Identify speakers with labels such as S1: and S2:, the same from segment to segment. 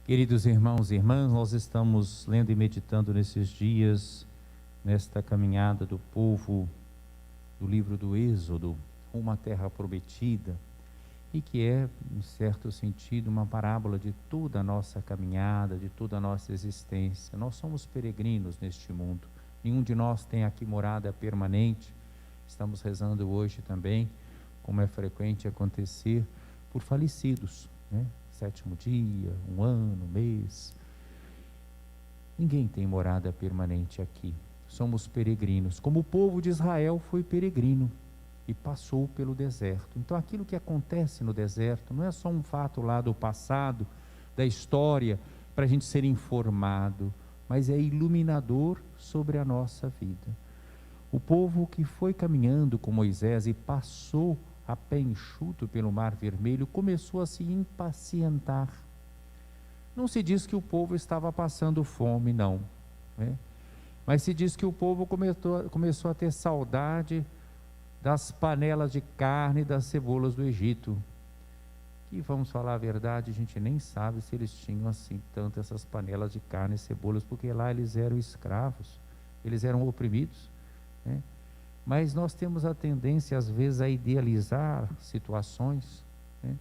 S1: Queridos irmãos e irmãs, nós estamos lendo e meditando nesses dias, nesta caminhada do povo do livro do Êxodo, rumo à terra prometida, e que é, em certo sentido, uma parábola de toda a nossa caminhada, de toda a nossa existência. Nós somos peregrinos neste mundo, nenhum de nós tem aqui morada permanente. Estamos rezando hoje também, como é frequente acontecer, por falecidos, né? 7º dia, 1 ano, 1 mês. Ninguém tem morada permanente aqui. Somos peregrinos, como o povo de Israel foi peregrino e passou pelo deserto. Então aquilo que acontece no deserto não é só um fato lá do passado, da história, para a gente ser informado, mas é iluminador sobre a nossa vida. O povo que foi caminhando com Moisés e passou a pé enxuto pelo Mar Vermelho, começou a se impacientar. Não se diz que o povo estava passando fome, não, né? Mas se diz que o povo começou a ter saudade das panelas de carne e das cebolas do Egito. E vamos falar a verdade, a gente nem sabe se eles tinham assim tanto essas panelas de carne e cebolas, porque lá eles eram escravos, eles eram oprimidos, né? Mas nós temos a tendência às vezes a idealizar situações, né?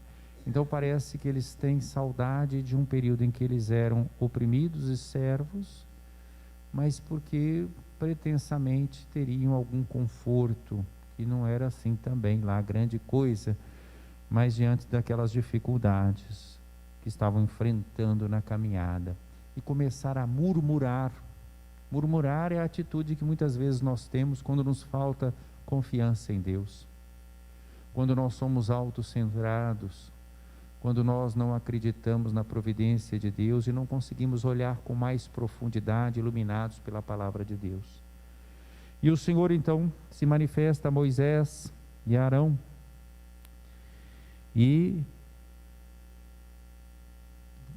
S1: Então parece que eles têm saudade de um período em que eles eram oprimidos e servos, mas porque pretensamente teriam algum conforto, que não era assim também lá grande coisa, mas diante daquelas dificuldades que estavam enfrentando na caminhada, e começaram a murmurar. Murmurar é a atitude que muitas vezes nós temos quando nos falta confiança em Deus, quando nós somos autocentrados, quando nós não acreditamos na providência de Deus e não conseguimos olhar com mais profundidade, iluminados pela palavra de Deus. E o Senhor então se manifesta a Moisés e a Arão, e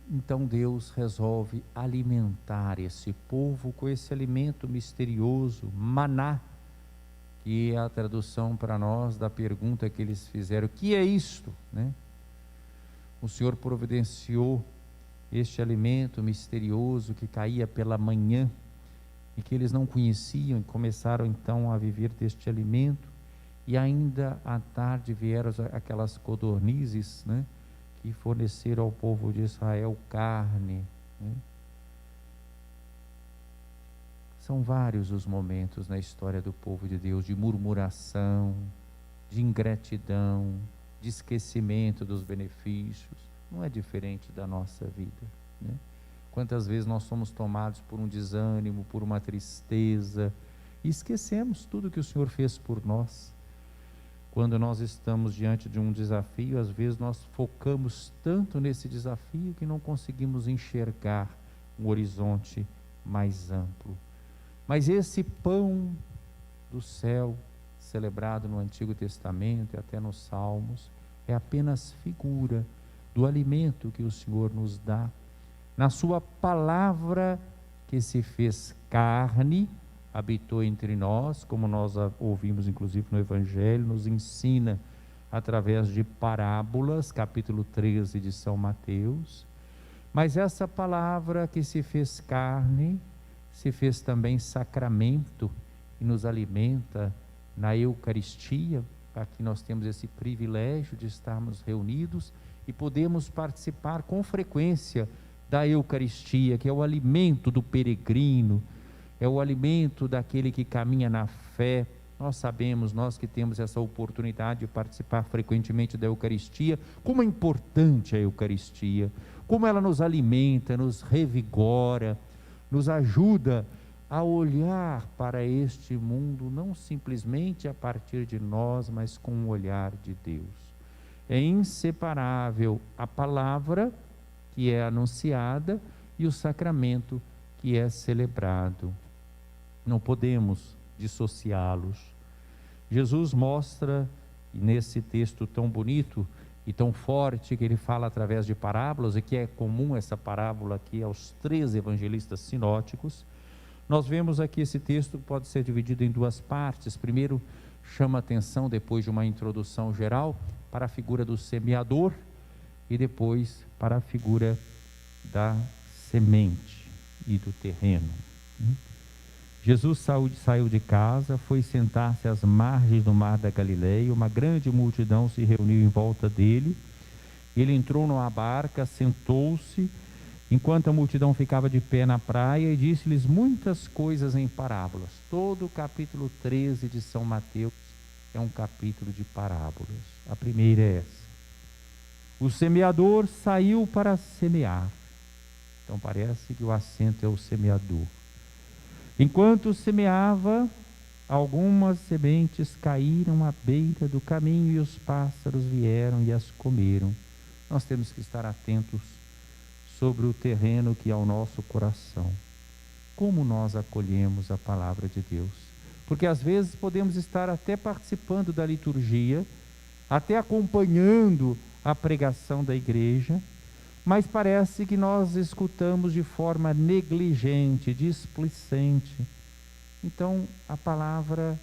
S1: então Deus resolve alimentar esse povo com esse alimento misterioso, maná, que é a tradução para nós da pergunta que eles fizeram: o que é isto, né? O Senhor providenciou este alimento misterioso que caía pela manhã e que eles não conheciam, e começaram então a viver deste alimento. E ainda à tarde vieram aquelas codornizes, né, que forneceram ao povo de Israel carne, né? São vários os momentos na história do povo de Deus de murmuração, de ingratidão, de esquecimento dos benefícios. Não é diferente da nossa vida, né? Quantas vezes nós somos tomados por um desânimo, por uma tristeza, e esquecemos tudo que o Senhor fez por nós. Quando nós estamos diante de um desafio, às vezes nós focamos tanto nesse desafio que não conseguimos enxergar um horizonte mais amplo. Mas esse pão do céu, celebrado no Antigo Testamento e até nos Salmos, é apenas figura do alimento que o Senhor nos dá na sua palavra, que se fez carne, habitou entre nós, como nós ouvimos inclusive no Evangelho, nos ensina através de parábolas, capítulo 13 de São Mateus. Mas essa palavra que se fez carne, se fez também sacramento e nos alimenta na Eucaristia. Aqui nós temos esse privilégio de estarmos reunidos e podemos participar com frequência da Eucaristia, que é o alimento do peregrino, é o alimento daquele que caminha na fé. Nós sabemos, nós que temos essa oportunidade de participar frequentemente da Eucaristia, como é importante a Eucaristia, como ela nos alimenta, nos revigora, nos ajuda a olhar para este mundo, não simplesmente a partir de nós, mas com o olhar de Deus. É inseparável a palavra que é anunciada e o sacramento que é celebrado. Não podemos dissociá-los. Jesus mostra, nesse texto tão bonito e tão forte, que ele fala através de parábolas, e que é comum essa parábola aqui aos 3 evangelistas sinóticos. Nós vemos aqui esse texto pode ser dividido em 2 partes. Primeiro, chama atenção, depois de uma introdução geral, para a figura do semeador, e depois para a figura da semente e do terreno. Jesus saiu de casa, foi sentar-se às margens do mar da Galileia, uma grande multidão se reuniu em volta dele. Ele entrou numa barca, sentou-se, enquanto a multidão ficava de pé na praia, e disse-lhes muitas coisas em parábolas. Todo o capítulo 13 de São Mateus é um capítulo de parábolas. A primeira é essa. O semeador saiu para semear. Então parece que o acento é o semeador. Enquanto semeava, algumas sementes caíram à beira do caminho e os pássaros vieram e as comeram. Nós temos que estar atentos sobre o terreno que é o nosso coração. Como nós acolhemos a palavra de Deus? Porque às vezes podemos estar até participando da liturgia, até acompanhando a pregação da igreja, mas parece que nós escutamos de forma negligente, displicente. Então, a palavra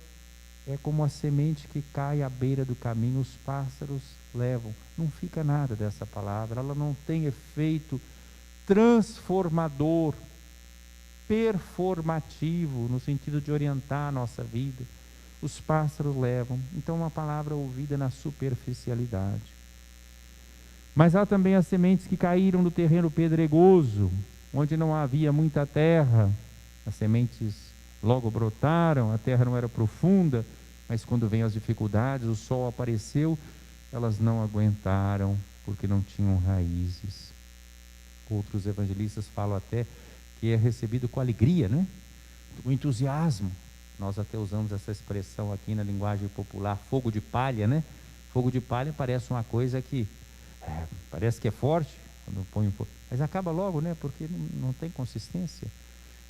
S1: é como a semente que cai à beira do caminho, os pássaros levam. Não fica nada dessa palavra, ela não tem efeito transformador, performativo, no sentido de orientar a nossa vida. Os pássaros levam. Então, uma palavra ouvida na superficialidade. Mas há também as sementes que caíram no terreno pedregoso, onde não havia muita terra. As sementes logo brotaram, a terra não era profunda, mas quando vêm as dificuldades, o sol apareceu, elas não aguentaram, porque não tinham raízes. Outros evangelistas falam até que é recebido com alegria, né? Com entusiasmo. Nós até usamos essa expressão aqui na linguagem popular, fogo de palha, né? Fogo de palha parece uma coisa que parece que é forte, quando põe um pouco, mas acaba logo, né? Porque não tem consistência.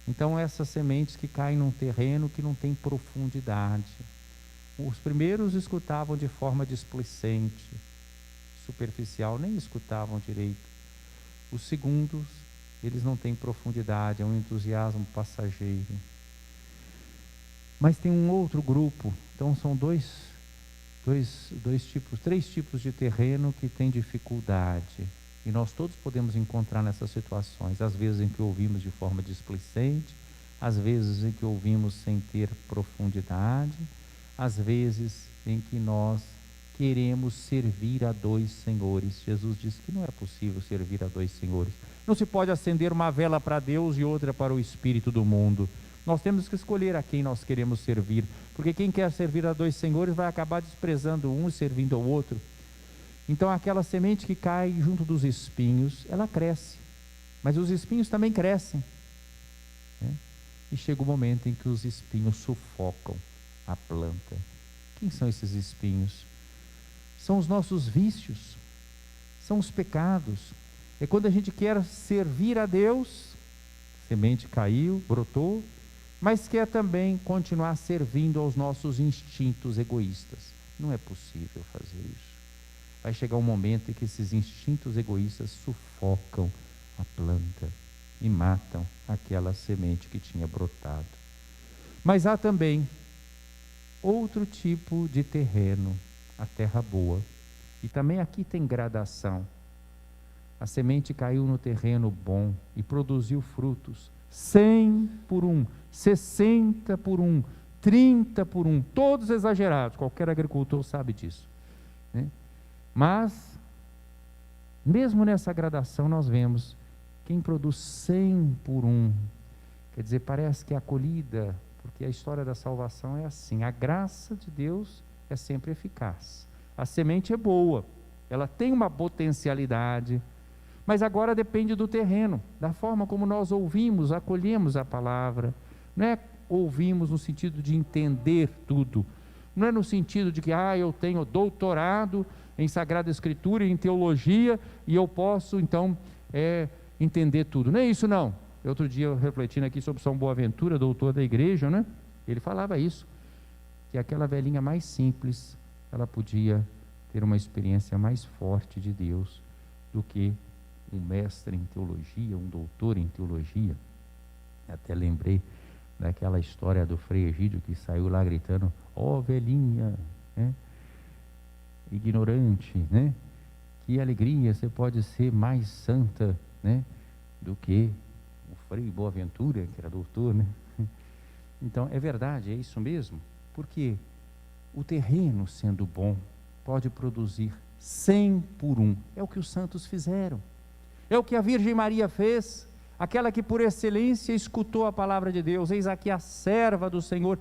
S1: Então, essas sementes que caem num terreno que não tem profundidade. Os primeiros escutavam de forma displicente, superficial, nem escutavam direito. Os segundos, eles não têm profundidade, é um entusiasmo passageiro. Mas tem um outro grupo, então são três tipos de terreno que tem dificuldade. E nós todos podemos encontrar nessas situações, às vezes em que ouvimos de forma displicente, às vezes em que ouvimos sem ter profundidade, às vezes em que nós queremos servir a dois senhores. Jesus disse que não é possível servir a dois senhores. Não se pode acender uma vela para Deus e outra para o espírito do mundo. Nós temos que escolher a quem nós queremos servir, porque quem quer servir a dois senhores vai acabar desprezando um e servindo ao outro. Então aquela semente que cai junto dos espinhos, ela cresce, mas os espinhos também crescem, né? E chega o momento em que os espinhos sufocam a planta. Quem são esses espinhos? São os nossos vícios, são os pecados. É quando a gente quer servir a Deus, a semente caiu, brotou, mas quer também continuar servindo aos nossos instintos egoístas. Não é possível fazer isso. Vai chegar um momento em que esses instintos egoístas sufocam a planta e matam aquela semente que tinha brotado. Mas há também outro tipo de terreno, a terra boa. E também aqui tem gradação. A semente caiu no terreno bom e produziu frutos. 100 por 1, 60 por 1, 30 por 1, todos exagerados, qualquer agricultor sabe disso, né? Mas, mesmo nessa gradação, nós vemos quem produz 100 por 1, quer dizer, parece que a acolhida, porque a história da salvação é assim, a graça de Deus é sempre eficaz, a semente é boa, ela tem uma potencialidade, mas agora depende do terreno, da forma como nós ouvimos, acolhemos a palavra. Não é ouvimos no sentido de entender tudo, não é no sentido de que eu tenho doutorado em Sagrada Escritura e em teologia e eu posso então entender tudo, não é isso não. Outro dia eu refletindo aqui sobre São Boaventura, doutor da igreja, né? Ele falava isso, que aquela velhinha mais simples, ela podia ter uma experiência mais forte de Deus do que um mestre em teologia, um doutor em teologia. Até lembrei daquela história do Frei Egídio que saiu lá gritando: ó velhinha, né? Ignorante, né? Que alegria, você pode ser mais santa, né? do que o Frei Boaventura, que era doutor, né? Então, é verdade, é isso mesmo, porque o terreno, sendo bom, pode produzir 100 por 1. É o que os santos fizeram. É o que a Virgem Maria fez, aquela que por excelência escutou a palavra de Deus. Eis aqui a serva do Senhor,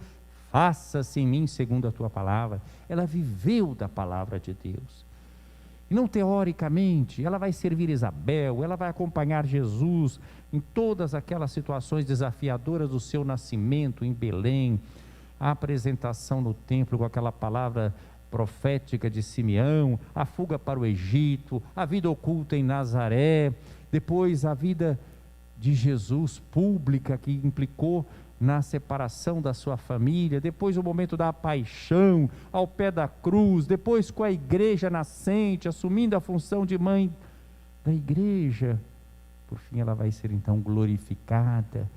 S1: faça-se em mim segundo a tua palavra. Ela viveu da palavra de Deus. E não teoricamente, ela vai servir Isabel, ela vai acompanhar Jesus em todas aquelas situações desafiadoras do seu nascimento em Belém, a apresentação no templo com aquela palavra profética de Simeão, a fuga para o Egito, a vida oculta em Nazaré, depois a vida de Jesus pública que implicou na separação da sua família, depois o momento da paixão ao pé da cruz, depois com a igreja nascente, assumindo a função de mãe da igreja, por fim ela vai ser então glorificada,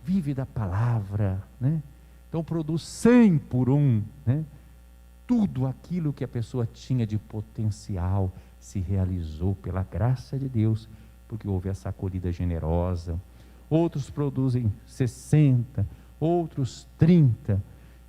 S1: vive da palavra, né? Então produz 100 por 1, né? Tudo aquilo que a pessoa tinha de potencial se realizou pela graça de Deus, porque houve essa acolhida generosa. Outros produzem 60, outros 30.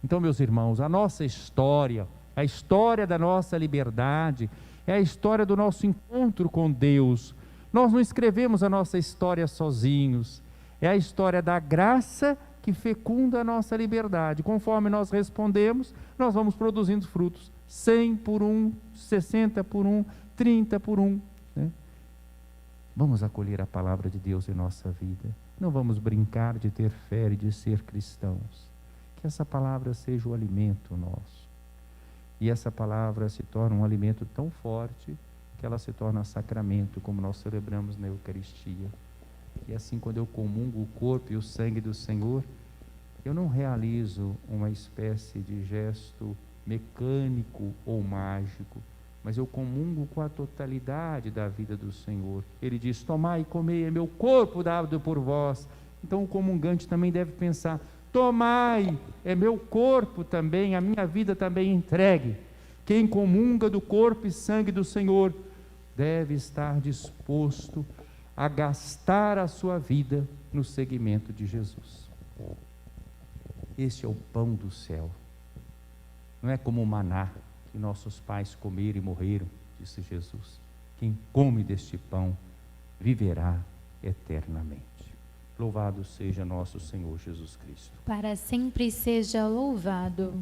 S1: Então, meus irmãos, a nossa história, a história da nossa liberdade, é a história do nosso encontro com Deus. Nós não escrevemos a nossa história sozinhos, é a história da graça que fecunda a nossa liberdade. Conforme nós respondemos, nós vamos produzindo frutos, 100 por 1, 60 por 1, 30 por 1, né? Vamos acolher a palavra de Deus em nossa vida. Não vamos brincar de ter fé e de ser cristãos. Que essa palavra seja o alimento nosso. E essa palavra se torna um alimento tão forte que ela se torna sacramento, como nós celebramos na Eucaristia. E assim, quando eu comungo o corpo e o sangue do Senhor, eu não realizo uma espécie de gesto mecânico ou mágico, mas eu comungo com a totalidade da vida do Senhor. Ele diz: tomai e comei, é meu corpo dado por vós. Então o comungante também deve pensar: tomai, é meu corpo também, a minha vida também entregue. Quem comunga do corpo e sangue do Senhor deve estar disposto a gastar a sua vida no seguimento de Jesus. Este é o pão do céu. Não é como o maná que nossos pais comeram e morreram, disse Jesus. Quem come deste pão viverá eternamente. Louvado seja nosso Senhor Jesus Cristo.
S2: Para sempre seja louvado.